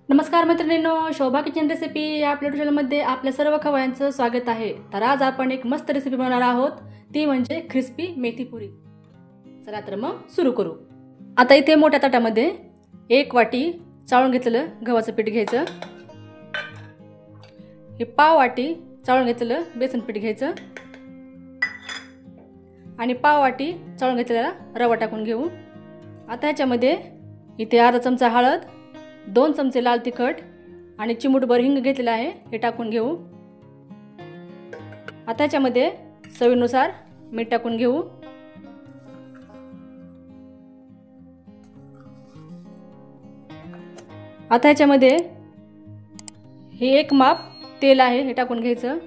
नमस्कार मैत्रिणींनो, शोभा kitchen recipe या आपल्या चॅनलमध्ये आपल्या सर्व खवयांचं स्वागत आहे। तर आज आपण एक मस्त रेसिपी बनवणार आहोत, ती म्हणजे क्रिस्पी मेथी पुरी। चला तर मग सुरू करू। आता इथे मोठ्या ताटामध्ये 1 वाटी चाळून घेतलेलं गव्हाचं पीठ घ्यायचं, हे पाव वाटी चाळून घेतलेलं बेसन पीठ घ्यायचं आणि पाव वाटी चाळून घेतलेला रवा टाकून घेऊ। आता ह्याच्यामध्ये इथे अर्धा चमचा हळद, 2 चमचे लाल तिखट आणि चिमूटभर हिंग घेतलेला आहे, हे टाकून घेऊ। आता ह्याच्यामध्ये चवीनुसार मीठ टाकून घेऊ। आता ह्याच्यामध्ये हे 1 माप तेल आहे, हे टाकून घ्यायचं।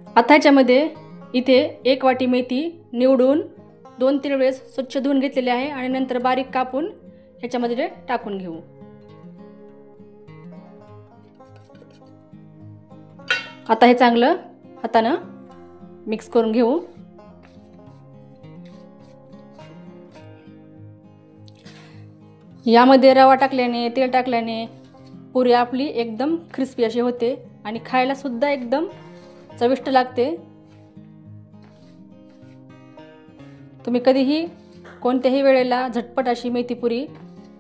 आता ह्याच्यामध्ये इथे 1 वाटी मेथी निवडून 2-3 वेळेस स्वच्छ धुवून घेतलेली आहे आणि नंतर बारीक कापून ह्याच्यामध्ये टाकून घेऊ। आता हे चांगलं हाताने मिक्स करून घेऊ। यामध्ये रवा टाकल्याने, तेल टाकल्याने पुरी आपली एकदम क्रिस्पी अशी होते आणि खायला सुद्धा एकदम चविष्ट लागते। तुम्ही कधीही कोणत्याही वेळेला झटपट अशी मेथी पुरी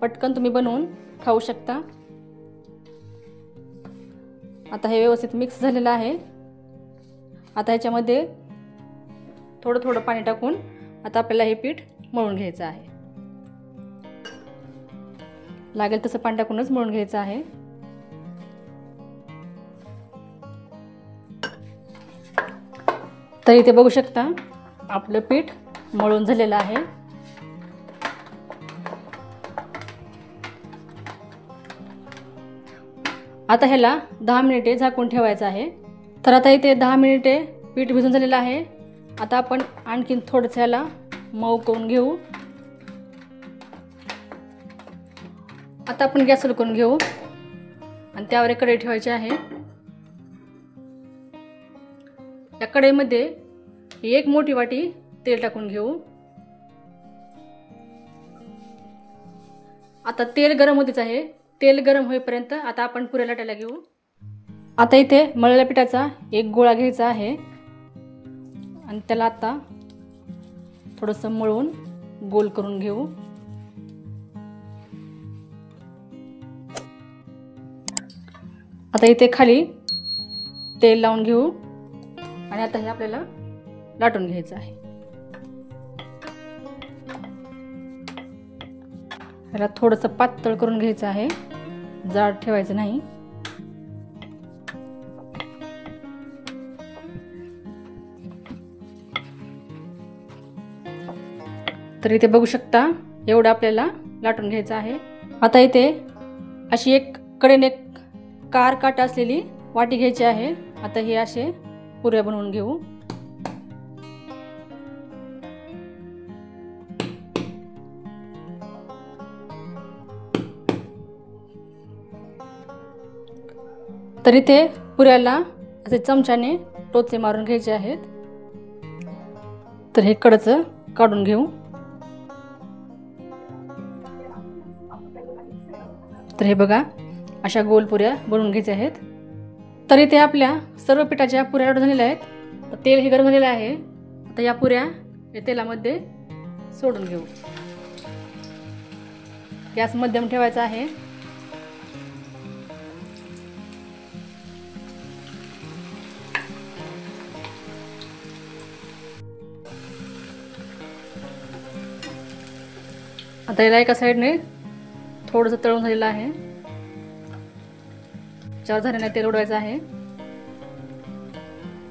पटकन तुम्ही बनवून खाऊ शकता। आता हे व्यवस्थित मिक्स झालेलं आहे। आता ह्याच्यामध्ये थोडं थोडं पाणी टाकून आता आपल्याला हे पीठ मळून घ्यायचं आहे। लागेल तसं पाणी टाकूनच मळून घ्यायचं आहे। तर इथे बघू शकता आपलं पीठ मळून झालेलं आहे। आता ह्याला 10 मिनिटे झाकून ठेवायचं आहे। तर आता इथे 10 मिनिटे पीठ भिजून झालेलं आहे। आता आपण आणखीन थोडंसं ह्याला मऊ करून घेऊ। आता आपण गॅस चालू करून घेऊ आणि त्यावर एक कढई ठेवायची आहे। या कढईमध्ये 1 मोठी वाटी तेल टाकून घेऊ। आता तेल गरम होतेच आहे। तेल गरम होईपर्यंत आता आपण पुऱ्या लाटायला घेऊ। आता इथे मळलेल्या पिठाचा एक गोळा घ्यायचा आहे आणि त्याला आता थोडंसं मळून गोल करून घेऊ। आता इथे खाली तेल लावून घेऊ आणि आता हे आपल्याला लाटून घ्यायचं आहे। ह्याला थोडंसं पातळ करून घ्यायचं आहे, जाड ठेवायचं नाही। तर इथे बघू शकता एवढं आपल्याला लाटून घ्यायचं आहे। आता इथे अशी एक कडेने कार काट असलेली वाटी घ्यायची आहे। आता हे असे पुऱ्या बनवून घेऊ। तर इथे पुऱ्याला असे चमच्याने टोचे मारून घ्यायचे आहेत। तर हे कडचं काढून घेऊ। तर हे बघा अशा गोल पुऱ्या बनवून घ्यायच्या आहेत। तर इथे आपल्या सर्व पिठाच्या पुऱ्या लाटून झालेल्या आहेत। तेल हे गरम झालेलं आहे। आता या पुऱ्या या तेलामध्ये सोडून घेऊ। गॅस मध्यम ठेवायचा आहे। आता याला एका साईडने थोडंसं तळून झालेलं आहे। चार झाल्याने तेल उडवायचं आहे।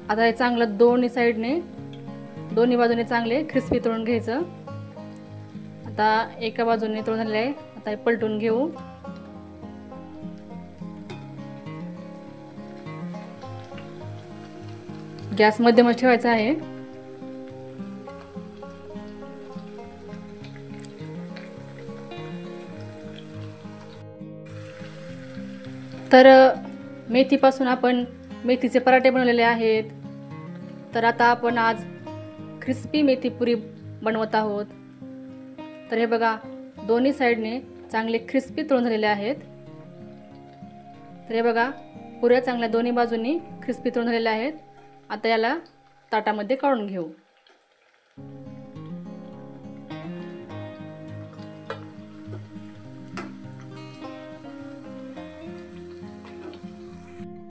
आता हे चांगलं दोन्ही बाजूने चांगले क्रिस्पी तळून घ्यायचं। आता एका बाजूने तळून झालेलं आहे। आता हे पलटून घेऊ। गॅस मध्यमच ठेवायचा आहे। तर मेथीपासून आपण मेथीचे पराठे बनवलेले आहेत। तर आता आपण आज क्रिस्पी मेथी पुरी बनवत आहोत। तर हे बघा दोन्ही साइडने चांगले क्रिस्पी तळून झालेले आहेत। तर हे बघा, पुऱ्या चांगल्या दोन्ही बाजूंनी क्रिस्पी तळून झालेल्या आहेत। आता याला ताटामध्ये काढून घेऊ।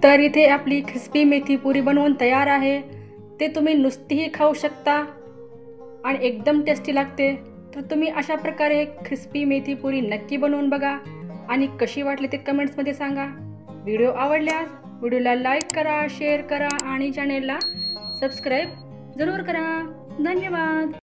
तर इथे आपली क्रिस्पी मेथी पुरी बनवून तयार आहे। ते तुम्ही नुसतीही खाऊ शकता आणि एकदम टेस्टी लागते। तर तुम्ही अशा प्रकारे क्रिस्पी मेथी पुरी नक्की बनवून बघा आणि कशी वाटली ते कमेंट्समध्ये सांगा। व्हिडिओ आवडल्यास व्हिडिओला लाईक करा, शेअर करा आणि चॅनेलला सबस्क्राईब जरूर करा। धन्यवाद।